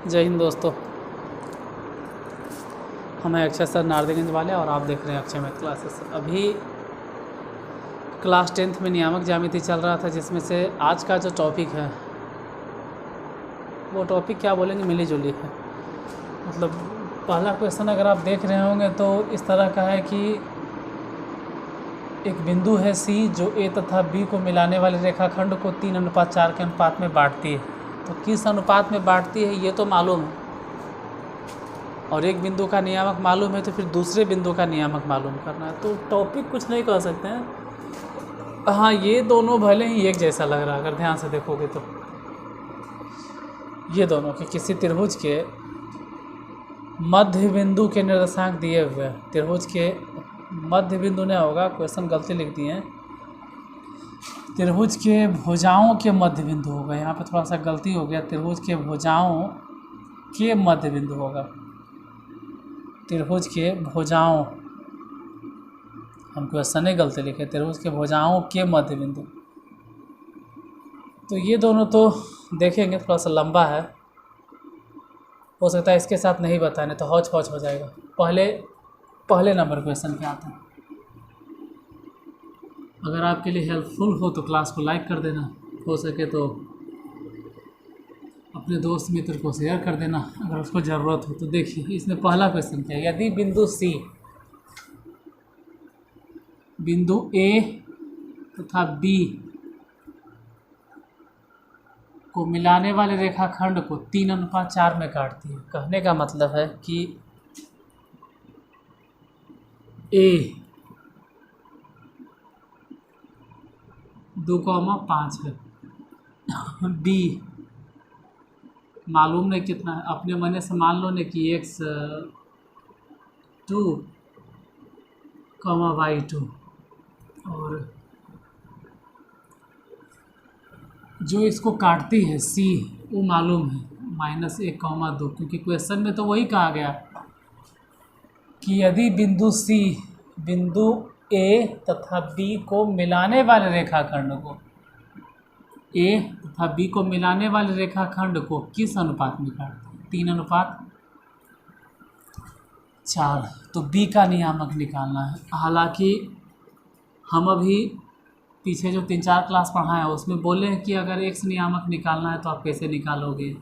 जय हिंद दोस्तों। हम हैं अक्षय सर नारदीगंज वाले और आप देख रहे हैं अक्षय मैथ क्लासेस। अभी क्लास 10th में नियामक ज्यामिति चल रहा था, जिसमें से आज का जो टॉपिक है वो टॉपिक क्या बोलेंगे, मिली जुली है। मतलब पहला क्वेश्चन अगर आप देख रहे होंगे तो इस तरह का है कि एक बिंदु है सी जो ए तथा बी को मिलाने वाले रेखाखंड को 3:4 के अनुपात में बांटती है। तो किस अनुपात में बांटती है ये तो मालूम है, और एक बिंदु का नियामक मालूम है तो फिर दूसरे बिंदु का नियामक मालूम करना है। तो टॉपिक कुछ नहीं कह सकते हैं। हाँ, ये दोनों भले ही एक जैसा लग रहा है अगर ध्यान से देखोगे तो। ये दोनों के किसी त्रिभुज के मध्य बिंदु के निर्देशांक दिए हुए हैं। त्रिभुज के मध्य बिंदु नहीं होगा, क्वेश्चन गलती लिख दिए हैं। त्रिभुज के भुजाओं के मध्य बिंदु होगा, यहाँ पे थोड़ा सा गलती हो गया। त्रिभुज के भुजाओं के मध्य बिंदु होगा। त्रिभुज के भुजाओं, हम क्वेश्चन ही गलती लिखे, त्रिभुज के भुजाओं के मध्य बिंदु। तो ये दोनों तो देखेंगे, थोड़ा सा लंबा है, हो सकता है इसके साथ नहीं बताने तो हौच पौच हो जाएगा। पहले नंबर क्वेश्चन पे आते हैं। अगर आपके लिए हेल्पफुल हो तो क्लास को लाइक कर देना, हो सके तो अपने दोस्त मित्र को शेयर कर देना अगर उसको ज़रूरत हो तो। देखिए इसमें पहला क्वेश्चन क्या है। यदि बिंदु सी, बिंदु ए तथा बी को मिलाने वाले रेखाखंड को 3:4 में काटती है। कहने का मतलब है कि ए 2,5 है, बी मालूम नहीं कितना है, अपने मने से मान लो ने कि x2, y2, और जो इसको काटती है सी वो मालूम है -1,2, क्योंकि क्वेश्चन में तो वही कहा गया कि यदि बिंदु सी बिंदु ए तथा बी को मिलाने वाले रेखाखंड को, ए तथा बी को मिलाने वाले रेखाखंड को किस अनुपात में काटते हैं? 3:4। तो बी का नियामक निकालना है। हालांकि हम अभी पीछे जो 3-4 क्लास पढ़ा है उसमें बोले हैं कि अगर एक्स नियामक निकालना है तो आप कैसे निकालोगे,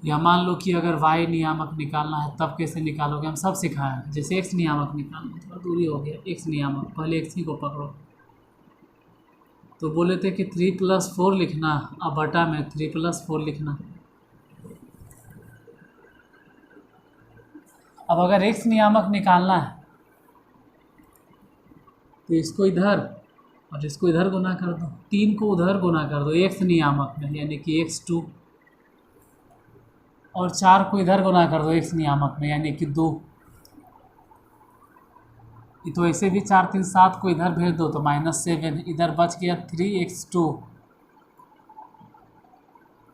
या मान लो कि अगर वाई नियामक निकालना है तब कैसे निकालोगे, हम सब सिखाए हैं। जैसे एक्स नियामक निकालना, थोड़ा दूरी हो गया, एक्स नियामक, पहले एक्स ही को पकड़ो। तो बोले थे कि 3+4 लिखना, अब बटा में 3+4 लिखना। अब अगर एक्स नियामक निकालना है तो इसको इधर और इसको इधर गुना कर दो, 3 को उधर गुना कर दो एक्स नियामक में, यानी कि x2, और 4 को इधर गुना कर दो एक्स नियामक में, यानी कि 2। तो ऐसे भी 4 3 7 को इधर भेज दो तो -7, इधर बच गया 3x2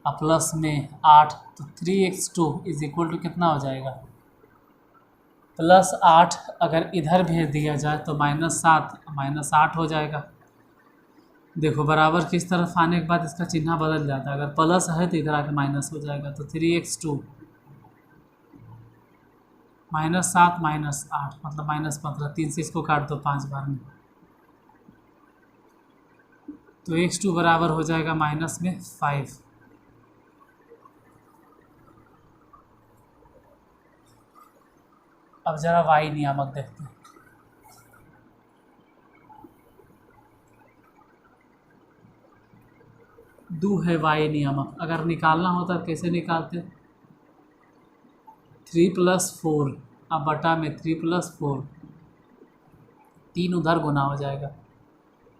और प्लस में 8, तो 3x2 इज इक्वल टू कितना हो जाएगा, +8। अगर इधर भेज दिया जाए तो -8 हो जाएगा। देखो बराबर की इस तरफ आने के बाद इसका चिन्ह बदल जाता है, अगर प्लस है तो इधर आके माइनस हो जाएगा। तो 3x2 -7 -8 मतलब -15, 3 से इसको काट दो 5 बार में, तो x2 बराबर हो जाएगा -5। अब जरा y नियामक देखते हैं। दो है y नियामक, अगर निकालना होता कैसे निकालते, 3+4 अब बटा में 3+4, 3 उधर गुना हो जाएगा।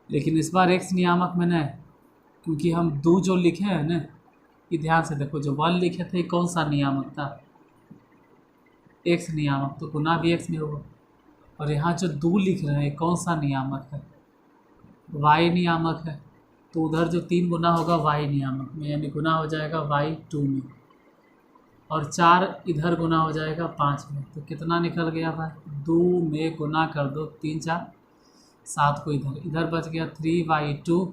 लेकिन इस बार x नियामक में नहीं, क्योंकि हम 2 जो लिखे हैं ना, ये ध्यान से देखो, जो 1 लिखे थे कौन सा नियामक था, x नियामक, तो गुना भी x में होगा। और यहाँ जो 2 लिख रहे हैं कौन सा नियामक है, y नियामक है, तो उधर जो 3 गुना होगा y नियामक में, यानी गुना हो जाएगा y2 में, और 4 इधर गुना हो जाएगा 5 में। तो कितना निकल गया भाई, 2 में गुना कर दो, 3 4 7 को इधर बच गया 3y2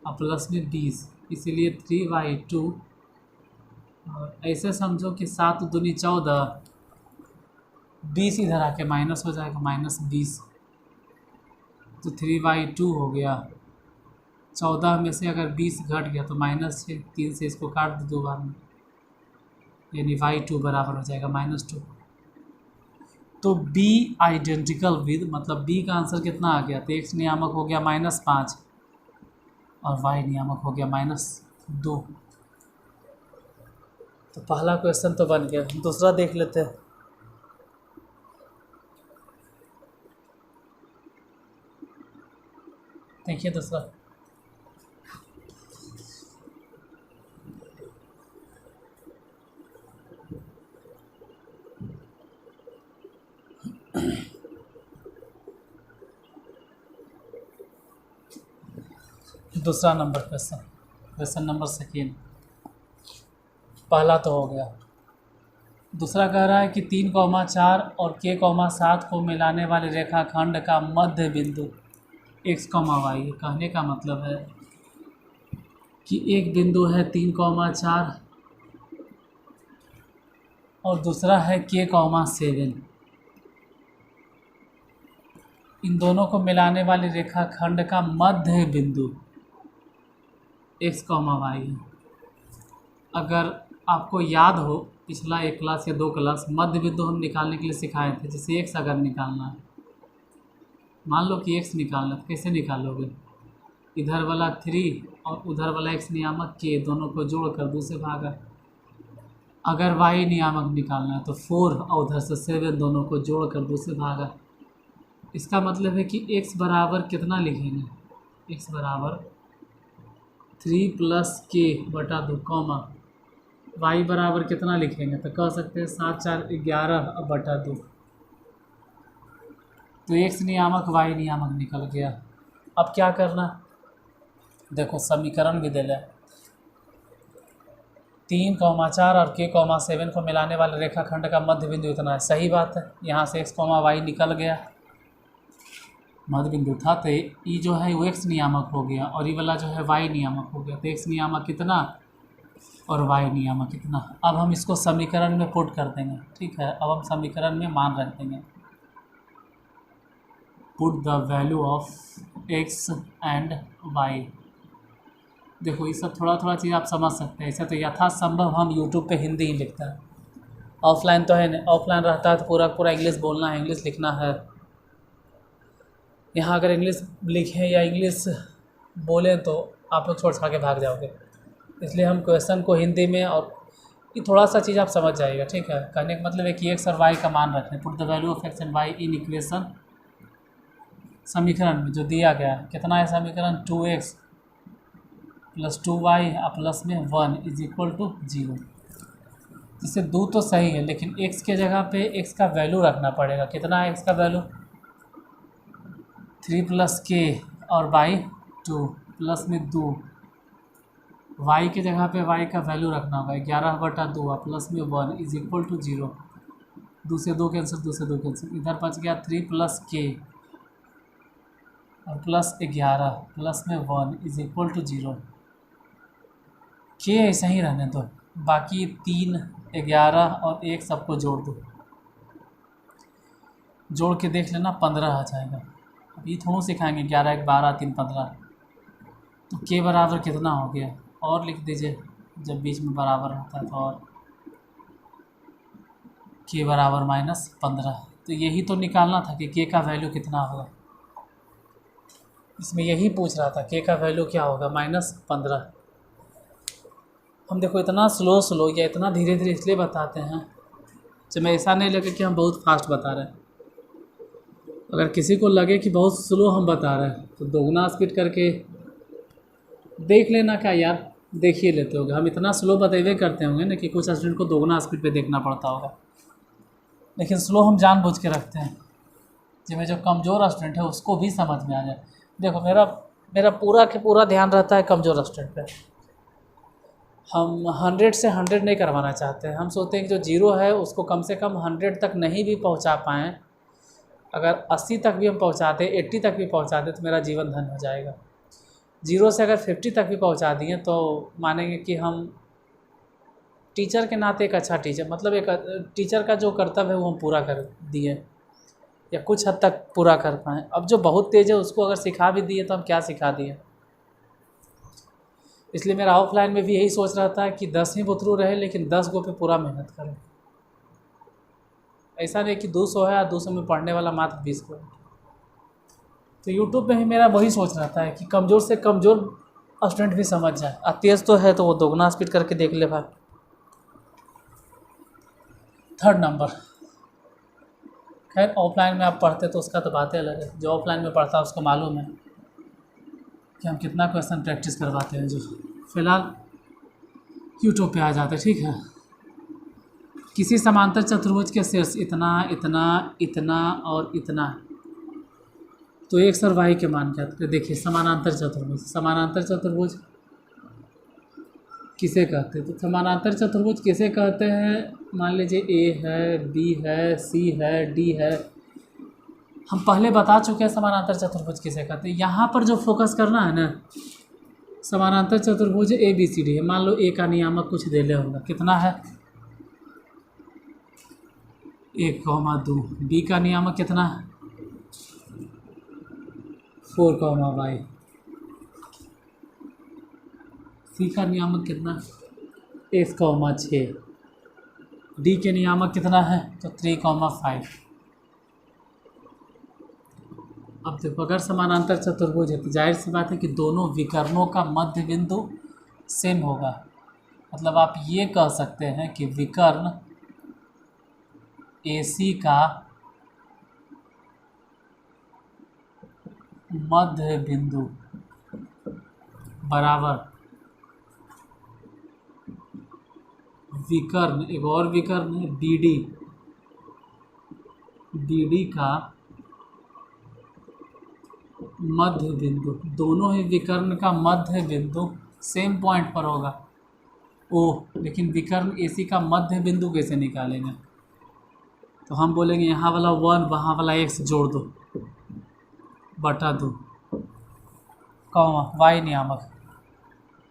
और प्लस में 20, इसीलिए 3/2। और ऐसे समझो कि 7 दूनी 14, 20 इधर आके माइनस हो जाएगा, -20। तो 3/2 हो गया। 14 में से अगर 20 घट गया तो -6, 3 से इसको काट दो 2 बार में, यानी y2 बराबर हो जाएगा -2। तो b आइडेंटिकल विद, मतलब b का आंसर कितना आ गया, तो x नियामक हो गया -5 और y नियामक हो गया -2। तो पहला क्वेश्चन तो बन गया। दूसरा देख लेते हैं। देखिए दूसरा, दूसरा number question, question number second. पहला तो हो गया। दूसरा कह रहा है कि 3,4 और k,7 को मिलाने वाले रेखाखंड का मध्य बिंदु x, y। कहने का मतलब है कि एक बिंदु है 3,4 और दूसरा है k,7। इन दोनों को मिलाने वाले रेखाखंड का मध्य बिंदु x, y है। अगर आपको याद हो पिछला 1 क्लास या 2 क्लास, मध्य बिंदु हम निकालने के लिए सिखाए थे। जैसे x अगर निकालना है, मान लो कि x निकालना है, तो कैसे निकालोगे, इधर वाला 3 और उधर वाला x नियामक k, दोनों को जोड़कर 2 से भागा। अगर y नियामक निकालना है तो 4 और उधर से 7, दोनों को जोड़कर 2 से भागा। इसका मतलब है कि x बराबर कितना लिखेंगे, x बराबर 3 + k/2 कॉमा y बराबर कितना लिखेंगे, तो कह सकते हैं 7 4 11/2। तो x नियामक y नियामक निकल गया। अब क्या करना, देखो समीकरण भी दे लें। 3,4 और k,7 को मिलाने वाले रेखाखंड का मध्य बिंदु इतना है। सही बात है, यहाँ से x, y निकल गया, मध्य बिंदु था। तो ये जो है वो x नियामक हो गया और ये वाला जो है y नियामक हो गया। तो x नियामक कितना और y नियामक कितना। अब हम इसको समीकरण में पुट कर देंगे। ठीक है, अब हम समीकरण में मान रख देंगे, put the value of x and y। देखो ये सब थोड़ा थोड़ा चीज़ आप समझ सकते हैं। ऐसे तो यथासंभव हम यूट्यूब पे हिंदी ही लिखते हैं। ऑफलाइन तो है नहीं, ऑफलाइन रहता है तो पूरा पूरा इंग्लिश बोलना है, इंग्लिश लिखना है। यहाँ अगर इंग्लिश लिखें या इंग्लिश बोलें तो आप लोग छोड़ छाड़ के भाग जाओगे। इसलिए हम क्वेश्चन को हिंदी में, और ये थोड़ा सा चीज़ आप समझ जाइएगा। ठीक है, कहने का मतलब है कि x और y का मान रखें। Put the value of x and y in equation, समीकरण में जो दिया गया है। कितना है समीकरण, 2x + 2y प्लस में 1 = 0। जिससे 2 तो सही है, लेकिन x के जगह पे x का वैल्यू रखना पड़ेगा। कितना है x का वैल्यू, 3 + k और बाई 2 प्लस में 2। y के जगह पे y का वैल्यू रखना होगा, 11/2 प्लस में 1 = 0। 2 से 2 कैंसिल, 2 से 2 कैंसिल, इधर बच गया 3 + k और प्लस 11 प्लस में 1 = 0। k ऐसा ही रहने दो, बाकी 3, 11 और 1 सबको जोड़ दो। जोड़ के देख लेना, 15 आ जाएगा। अब ये थोड़ा सिखाएंगे, 11 1 12 3 15। तो k बराबर कितना हो गया, और लिख दीजिए जब बीच में बराबर होता है तो, और k बराबर -15। तो यही तो निकालना था कि k का वैल्यू कितना होगा। इसमें यही पूछ रहा था k का वैल्यू क्या होगा, -15। हम देखो इतना स्लो या इतना धीरे धीरे इसलिए बताते हैं, जब मैं ऐसा नहीं लगे कि हम बहुत फास्ट बता रहे हैं। अगर किसी को लगे कि बहुत स्लो हम बता रहे हैं तो दोगुना स्पीड करके देख लेना। क्या यार, देख ही लेते होगे, हम इतना स्लो बतेबे करते होंगे ना कि कुछ स्टूडेंट को दोगुना स्पीड पे देखना पड़ता होगा। लेकिन स्लो हम जानबूझ के रखते हैं, जिसमें जो कमज़ोर स्टूडेंट है उसको भी समझ में आ जाए। देखो मेरा पूरा के पूरा ध्यान रहता है कमज़ोर स्टूडेंट पे। हम 100 से 100 नहीं करवाना चाहते हैं। हम सोचते हैं कि जो 0 है उसको कम से कम 100 तक नहीं भी पहुंचा पाएँ, अगर 80 तक भी हम पहुंचाते, 80 तक भी पहुंचाते तो मेरा जीवन धन्य हो जाएगा। 0 से अगर 50 तक भी पहुंचा दिए तो मानेंगे कि हम टीचर के नाते एक अच्छा टीचर, मतलब एक टीचर का जो कर्तव्य है वो हम पूरा कर दिए या कुछ हद तक पूरा कर पाएँ। अब जो बहुत तेज़ है उसको अगर सिखा भी दिए तो हम क्या सिखा दिए। इसलिए मेरा ऑफलाइन में भी यही सोच रहा था कि 10 ही बुतरू रहे लेकिन 10 गो पे पूरा मेहनत करें। ऐसा नहीं कि 200 है और 200 में पढ़ने वाला मात्र 20 को है। तो यूट्यूब में भी मेरा वही सोच रहता है कि कमज़ोर से कमज़ोर स्टूडेंट भी समझ जाए, और तेज़ तो है तो वो दोगुना स्पीड करके देख ले भाई। 3rd नंबर, खैर ऑफलाइन में आप पढ़ते तो उसका तो बातें अलग है। जो ऑफलाइन में पढ़ता है उसको मालूम है कि हम कितना क्वेश्चन प्रैक्टिस करवाते हैं। जो फ़िलहाल यूट्यूब पे आ जाते, ठीक है। किसी समांतर चतुर्भुज के शीर्ष इतना इतना इतना और इतना, तो x और y के मान क्या थे। देखिए समानांतर चतुर्भुज, समानांतर चतुर्भुज किसे कहते हैं, तो समानांतर चतुर्भुज किसे कहते हैं। मान लीजिए a है, b है, c है, d है। हम पहले बता चुके हैं समानांतर चतुर्भुज किसे कहते हैं। यहाँ पर जो फोकस करना है ना, समानांतर चतुर्भुज ए बी सी डी है। मान लो ए का नियामक कुछ दे ले होगा, कितना है 1,2। बी का नियामक कितना है 4,y। सी का नियामक कितना 1,6। डी के नियामक कितना है तो 3,5। अब देखो अगर समानांतर चतुर्भुज है तो जाहिर सी बात है कि दोनों विकर्णों का मध्य बिंदु सेम होगा। मतलब आप ये कह सकते हैं कि विकर्ण AC का मध्य बिंदु बराबर विकर्ण, एक और विकर्ण है BD का मध्य बिंदु, दोनों ही विकर्ण का मध्य बिंदु सेम पॉइंट पर होगा O। लेकिन विकर्ण AC का मध्य बिंदु कैसे निकालेंगे, तो हम बोलेंगे यहाँ वाला 1 वहाँ वाला x जोड़ दो बटा 2, कॉमा y नियामक,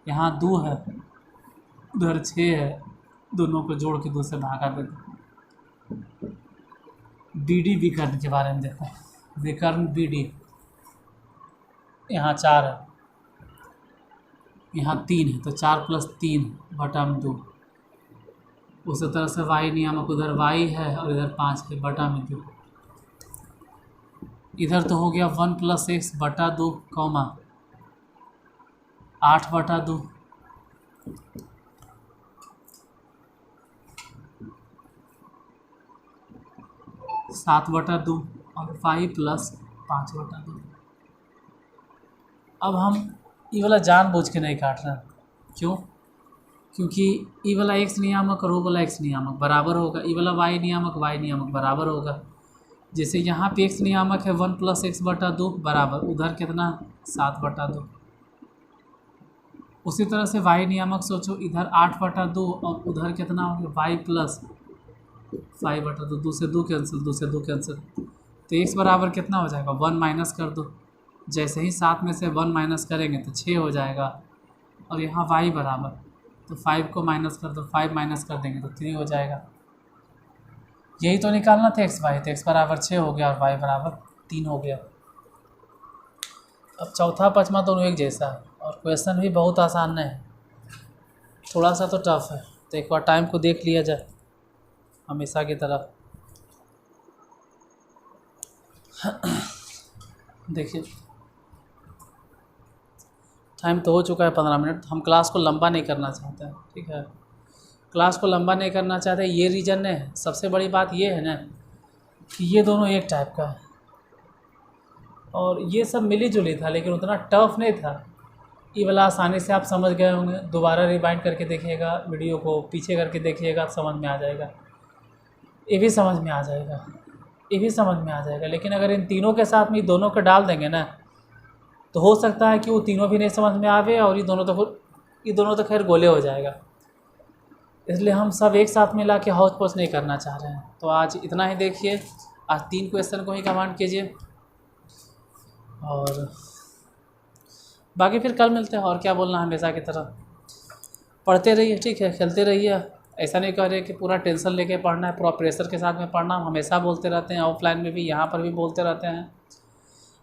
यहाँ 2 है उधर 6 है, दोनों को जोड़ के 2 से भागा दे दो। BD विकर्ण के बारे में देखो, विकर्ण BD यहाँ 4 है, यहाँ 3 है, तो 4 + 3 बटा 2। उसी तरह से y नियामक, उधर y है और इधर 5 है बटा 2। इधर तो हो गया 1 + x बटा 2, कॉमा 8 बटा 2। सात बटा 2 और y + 5 बटा 2। अब हम ये वाला जानबूझ के नहीं काट रहे हैं, क्यों, क्योंकि ये वाला x नियामक और वो वाला x नियामक बराबर होगा, ये वाला y नियामक बराबर होगा। जैसे यहाँ पे x नियामक है 1 + x बटा 2 बराबर, उधर कितना 7 बटा 2। उसी तरह से y नियामक सोचो, इधर 8 बटा 2 और उधर कितना हो गया y + 5 बटा 2। 2 से 2 कैंसिल, 2 से 2 कैंसिल, तो x बराबर कितना हो जाएगा 1 माइनस कर दो। जैसे ही 7 में से 1 माइनस करेंगे तो 6 हो जाएगा, और यहाँ y बराबर, तो 5 को माइनस कर दो, 5 माइनस कर देंगे तो 3 हो जाएगा। यही तो निकालना था x y, तो x बराबर 6 हो गया और y बराबर 3 हो गया। अब चौथा पाँचवा दोनों एक जैसा है और क्वेश्चन भी बहुत आसान है, थोड़ा सा तो टफ है, तो एक बार टाइम को देख लिया जाए हमेशा की तरह। देखिए टाइम तो हो चुका है 15 मिनट। हम क्लास को लंबा नहीं करना चाहते हैं, ठीक है, क्लास को लंबा नहीं करना चाहते, ये रीज़न है। सबसे बड़ी बात ये है ना कि ये दोनों एक टाइप का है और ये सब मिली जुली था, लेकिन उतना टफ नहीं था। ये वाला आसानी से आप समझ गए होंगे, दोबारा रिवाइंड करके देखिएगा वीडियो को, पीछे करके देखिएगा तो समझ में आ जाएगा, ये भी समझ में आ जाएगा, ये भी समझ में आ जाएगा। लेकिन अगर इन तीनों के साथ में दोनों को डाल देंगे ना, तो हो सकता है कि वो तीनों भी नहीं समझ में आवे और ये दोनों तो खैर गोले हो जाएगा। इसलिए हम सब एक साथ मिला के हौच पौच नहीं करना चाह रहे हैं। तो आज इतना ही देखिए, आज 3 क्वेश्चन को ही कमांड कीजिए और बाकी फिर कल मिलते हैं, और क्या बोलना, हमेशा की तरह पढ़ते रहिए, ठीक है, खेलते रहिए। ऐसा नहीं कह रहे कि पूरा टेंशन लेके पढ़ना है, पूरा प्रेशर के साथ में पढ़ना। हम हमेशा बोलते रहते हैं, ऑफलाइन में भी, यहाँ पर भी बोलते रहते हैं।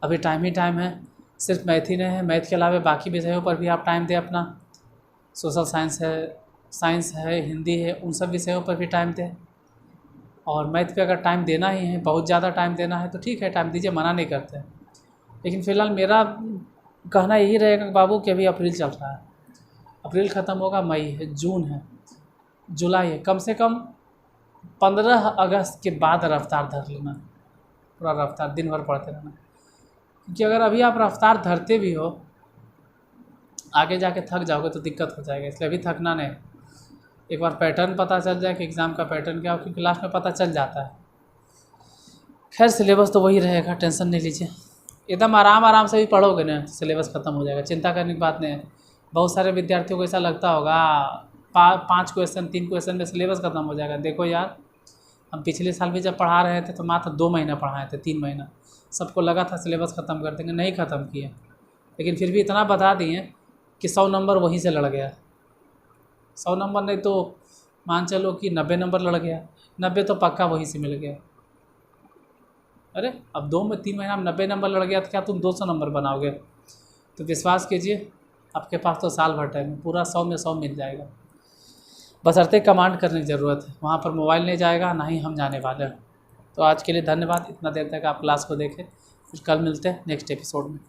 अभी टाइम ही टाइम है, सिर्फ मैथ ही नहीं है, मैथ के अलावा बाकी विषयों पर भी आप टाइम दें अपना। सोशल साइंस है, हिंदी है, उन सब विषयों पर भी टाइम दें। और मैथ पे अगर टाइम देना ही है, बहुत ज़्यादा टाइम देना है, तो ठीक है, टाइम दीजिए, मना नहीं करते हैं। लेकिन फ़िलहाल मेरा कहना यही रहेगा बाबू कि अभी अप्रैल चल रहा है, अप्रैल ख़त्म होगा, मई है, जून है, जुलाई है, कम से कम 15 अगस्त के बाद रफ्तार धर लेना, पूरा रफ्तार दिन भर पढ़ते रहना। क्योंकि अगर अभी आप रफ्तार धरते भी हो, आगे जाके थक जाओगे तो दिक्कत हो जाएगा, इसलिए अभी थकना नहीं। एक बार पैटर्न पता चल जाए कि एग्ज़ाम का पैटर्न क्या हो, क्योंकि क्लास में पता चल जाता है। खैर सिलेबस तो वही रहेगा, टेंशन नहीं लीजिए, एकदम आराम से भी पढ़ोगे ना तो सिलेबस ख़त्म हो जाएगा, चिंता करने की बात नहीं है। बहुत सारे विद्यार्थियों को ऐसा लगता होगा 5 क्वेश्चन 3 क्वेश्चन में सिलेबस ख़त्म हो जाएगा। देखो यार, हम पिछले साल भी जब पढ़ा रहे थे तो मात्र 2 महीना पढ़ाए थे, 3 महीना, सबको लगा था सिलेबस ख़त्म कर देंगे, नहीं ख़त्म किए। लेकिन फिर भी इतना बता दिए कि 100 नंबर वहीं से लड़ गया। 100 नंबर नहीं तो मान चलो कि 90 नंबर लड़ गया, 90 तो पक्का वहीं से मिल गया। अरे अब 3 महीना में 90 नंबर लड़ गया तो क्या तुम 200 नंबर बनाओगे? तो विश्वास कीजिए, आपके पास तो साल भर टाइम है, पूरा 100 में 100 मिल जाएगा। बशर्ते कमांड करने की ज़रूरत है, वहाँ पर मोबाइल नहीं जाएगा, ना ही हम जाने वाले हैं। तो आज के लिए धन्यवाद, इतना देर तक आप क्लास को देखें, फिर कल मिलते हैं नेक्स्ट एपिसोड में।